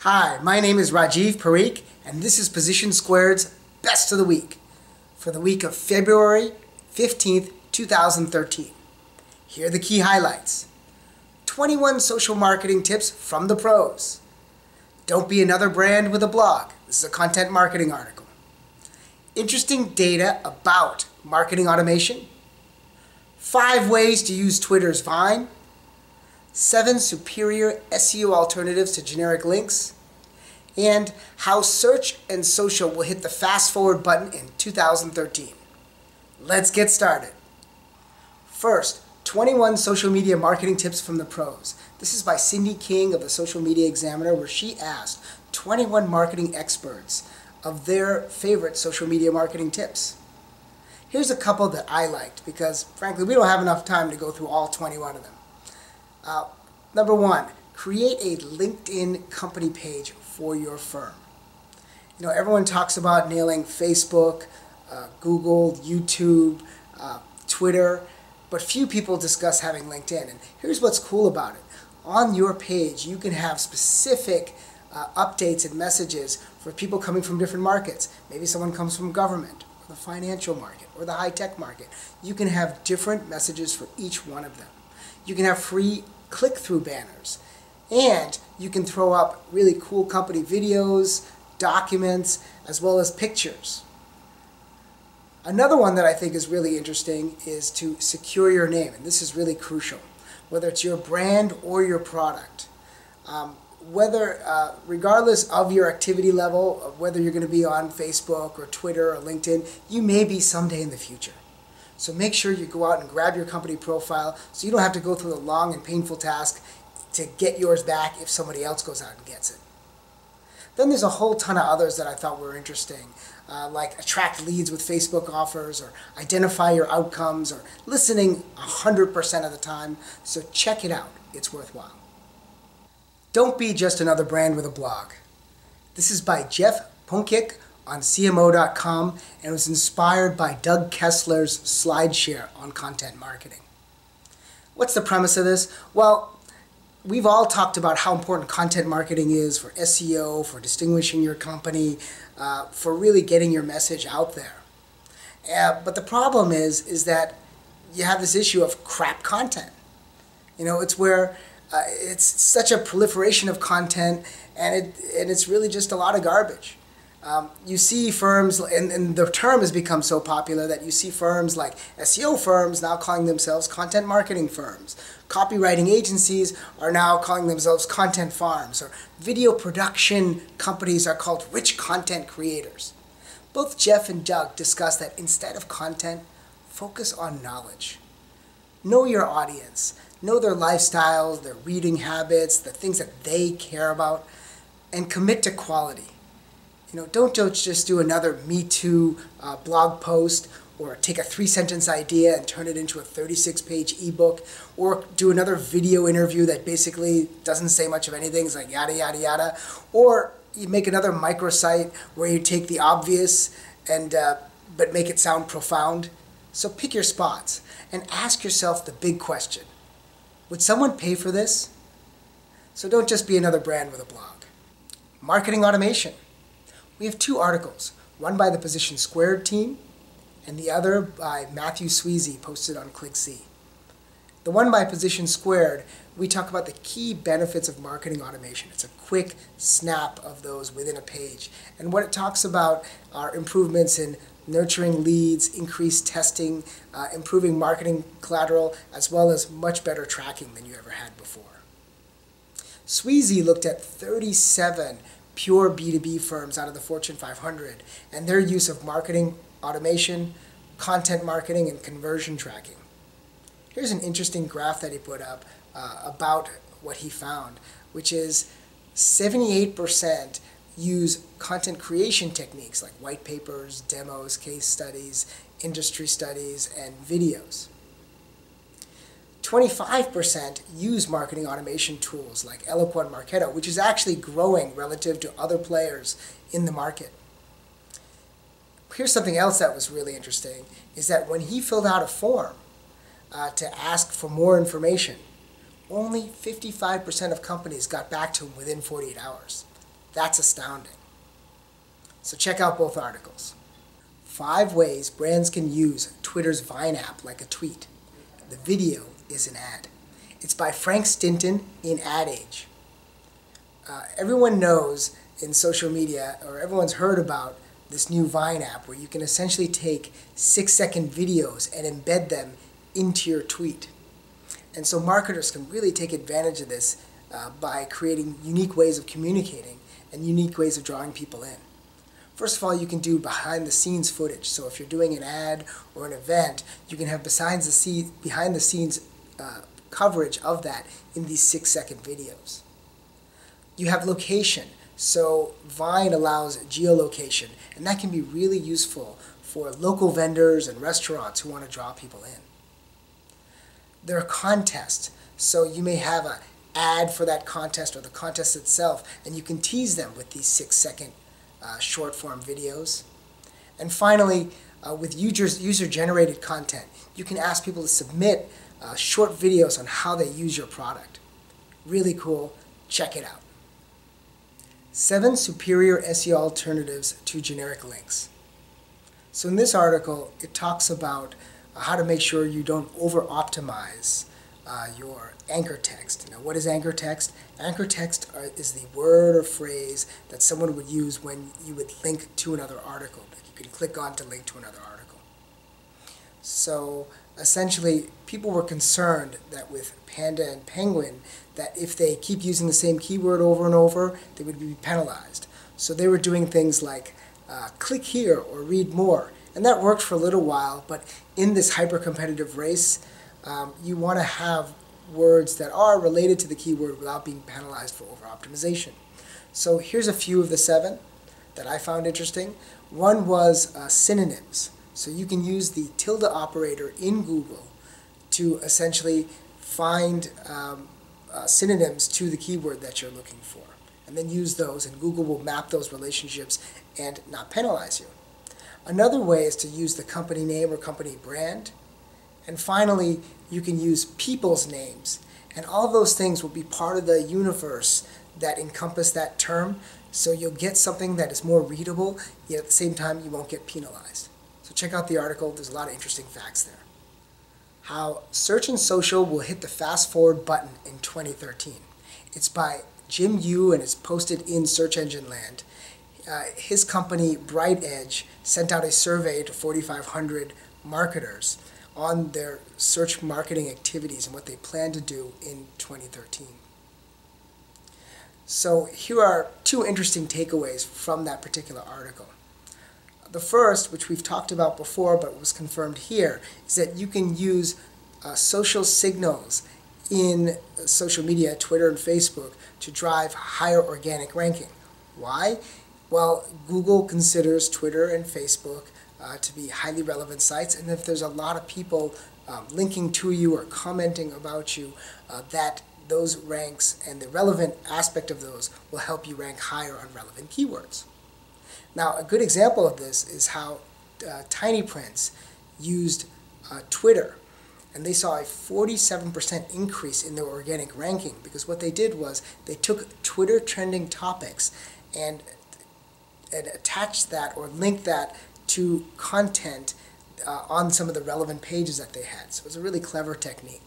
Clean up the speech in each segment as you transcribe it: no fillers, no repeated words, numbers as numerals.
Hi, my name is Rajiv Parikh, and this is Position2's Best of the Week for the week of February 15th, 2013. Here are the key highlights. 21 social marketing tips from the pros. Don't be another brand with a blog. This is a content marketing article. Interesting data about marketing automation. 5 ways to use Twitter's Vine. 7 superior SEO alternatives to generic links, and how search and social will hit the fast forward button in 2013. Let's get started. First, 21 social media marketing tips from the pros. This is by Cindy King of the Social Media Examiner, where she asked 21 marketing experts of their favorite social media marketing tips. Here's a couple that I liked because, frankly, we don't have enough time to go through all 21 of them. Number 1, create a LinkedIn company page for your firm. You know, everyone talks about nailing Facebook, Google, YouTube, Twitter, but few people discuss having LinkedIn. And here's what's cool about it. On your page, you can have specific updates and messages for people coming from different markets. Maybe someone comes from government, or the financial market, or the high-tech market. You can have different messages for each one of them. You can have free click-through banners, and you can throw up really cool company videos, documents, as well as pictures. Another one that I think is really interesting is to secure your name, and this is really crucial, whether it's your brand or your product. Regardless of your activity level, of whether you're going to be on Facebook or Twitter or LinkedIn, you may be someday in the future. So make sure you go out and grab your company profile so you don't have to go through the long and painful task to get yours back if somebody else goes out and gets it. Then there's a whole ton of others that I thought were interesting, like attract leads with Facebook offers, or identify your outcomes, or listening 100% of the time. So check it out. It's worthwhile. Don't be just another brand with a blog. This is by Jeff Punkic on CMO.com, and it was inspired by Doug Kessler's SlideShare on content marketing. What's the premise of this? Well, we've all talked about how important content marketing is for SEO, for distinguishing your company, for really getting your message out there. But the problem is that you have this issue of crap content. You know, it's where it's such a proliferation of content, and it's really just a lot of garbage. You see firms, and the term has become so popular that you see firms like SEO firms now calling themselves content marketing firms. Copywriting agencies are now calling themselves content farms, or video production companies are called rich content creators. Both Jeff and Doug discuss that instead of content, focus on knowledge. Know your audience. Know their lifestyles, their reading habits, the things that they care about, and commit to quality. You know, don't just do another Me Too blog post, or take a 3-sentence idea and turn it into a 36-page ebook, or do another video interview that basically doesn't say much of anything. It's like yada, yada, yada. Or you make another microsite where you take the obvious and but make it sound profound. So pick your spots and ask yourself the big question. Would someone pay for this? So don't just be another brand with a blog. Marketing automation. We have 2 articles, one by the Position2 team and the other by Matthew Sweezy, posted on Clickz. The one by Position2, we talk about the key benefits of marketing automation. It's a quick snap of those within a page. And what it talks about are improvements in nurturing leads, increased testing, improving marketing collateral, as well as much better tracking than you ever had before. Sweezy looked at 37 pure B2B firms out of the Fortune 500 and their use of marketing automation, content marketing, and conversion tracking. Here's an interesting graph that he put up about what he found, which is 78% use content creation techniques like white papers, demos, case studies, industry studies, and videos. 25% use marketing automation tools like Eloqua and Marketo, which is actually growing relative to other players in the market. Here's something else that was really interesting, is that when he filled out a form to ask for more information. Only 55% of companies got back to him within 48 hours. That's astounding. So check out both articles. 5 ways brands can use Twitter's Vine app like a tweet. The video is an ad. It's by Frank Stinton in Ad Age. Everyone knows in social media, or everyone's heard about this new Vine app where you can essentially take 6-second videos and embed them into your tweet. And so marketers can really take advantage of this by creating unique ways of communicating and unique ways of drawing people in. First of all, you can do behind-the-scenes footage. So if you're doing an ad or an event, you can have behind-the-scenes coverage of that in these 6-second videos. You have location. So Vine allows geolocation, and that can be really useful for local vendors and restaurants who want to draw people in. There are contests. So you may have an ad for that contest or the contest itself, and you can tease them with these 6-second short-form videos. And finally, with user-generated content, you can ask people to submit short videos on how they use your product. Really cool. Check it out. 7 superior SEO alternatives to generic links. So in this article, it talks about how to make sure you don't over-optimize your anchor text. Now, what is anchor text? Anchor text is the word or phrase that someone would use when you would link to another article. Like you could click on to link to another article. So essentially, people were concerned that with Panda and Penguin, that if they keep using the same keyword over and over, they would be penalized. So they were doing things like click here or read more. And that worked for a little while, but in this hyper-competitive race, you want to have words that are related to the keyword without being penalized for over-optimization. So here's a few of the 7 that I found interesting. One was synonyms. So you can use the tilde operator in Google to essentially find synonyms to the keyword that you're looking for, and then use those, and Google will map those relationships and not penalize you. Another way is to use the company name or company brand. And finally, you can use people's names. And all those things will be part of the universe that encompass that term. So you'll get something that is more readable, yet at the same time you won't get penalized. So check out the article. There's a lot of interesting facts there. How search and social will hit the fast forward button in 2013. It's by Jim Yu and it's posted in Search Engine Land. His company, Bright Edge, sent out a survey to 4,500 marketers on their search marketing activities and what they plan to do in 2013. So here are 2 interesting takeaways from that particular article. The first, which we've talked about before but was confirmed here, is that you can use social signals in social media, Twitter and Facebook, to drive higher organic ranking. Why? Well, Google considers Twitter and Facebook to be highly relevant sites, and if there's a lot of people linking to you or commenting about you, that those ranks and the relevant aspect of those will help you rank higher on relevant keywords. Now, a good example of this is how Tiny Prints used Twitter, and they saw a 47% increase in their organic ranking, because what they did was they took Twitter trending topics and attached that or linked that to content on some of the relevant pages that they had. So it was a really clever technique.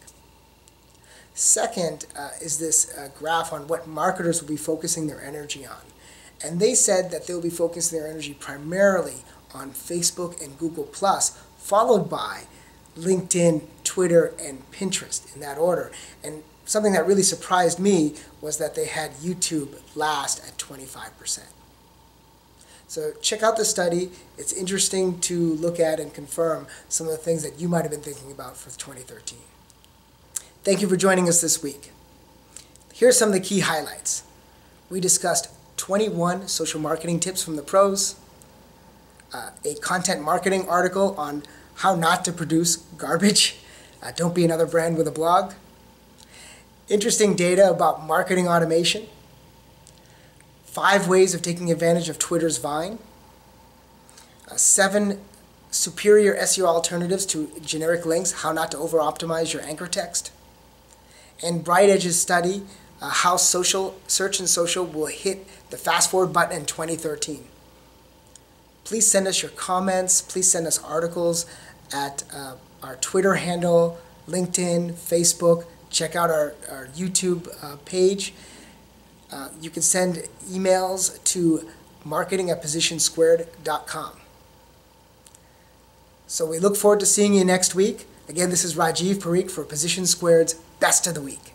Second is this graph on what marketers will be focusing their energy on. And they said that they'll be focusing their energy primarily on Facebook and Google+, followed by LinkedIn, Twitter, and Pinterest in that order. And something that really surprised me was that they had YouTube last at 25%. So check out the study. It's interesting to look at and confirm some of the things that you might have been thinking about for 2013. Thank you for joining us this week. Here are some of the key highlights. We discussed 21 social marketing tips from the pros, a content marketing article on how not to produce garbage. Don't be another brand with a blog. Interesting data about marketing automation. 5 ways of taking advantage of Twitter's Vine. 7 superior SEO alternatives to generic links, how not to over-optimize your anchor text. And BrightEdge's study, how search and social will hit the fast forward button in 2013. Please send us your comments. Please send us articles at our Twitter handle, LinkedIn, Facebook. Check out our YouTube page. You can send emails to marketing@positionsquared.com. So we look forward to seeing you next week. Again, this is Rajiv Parikh for Position Squared's Best of the Week.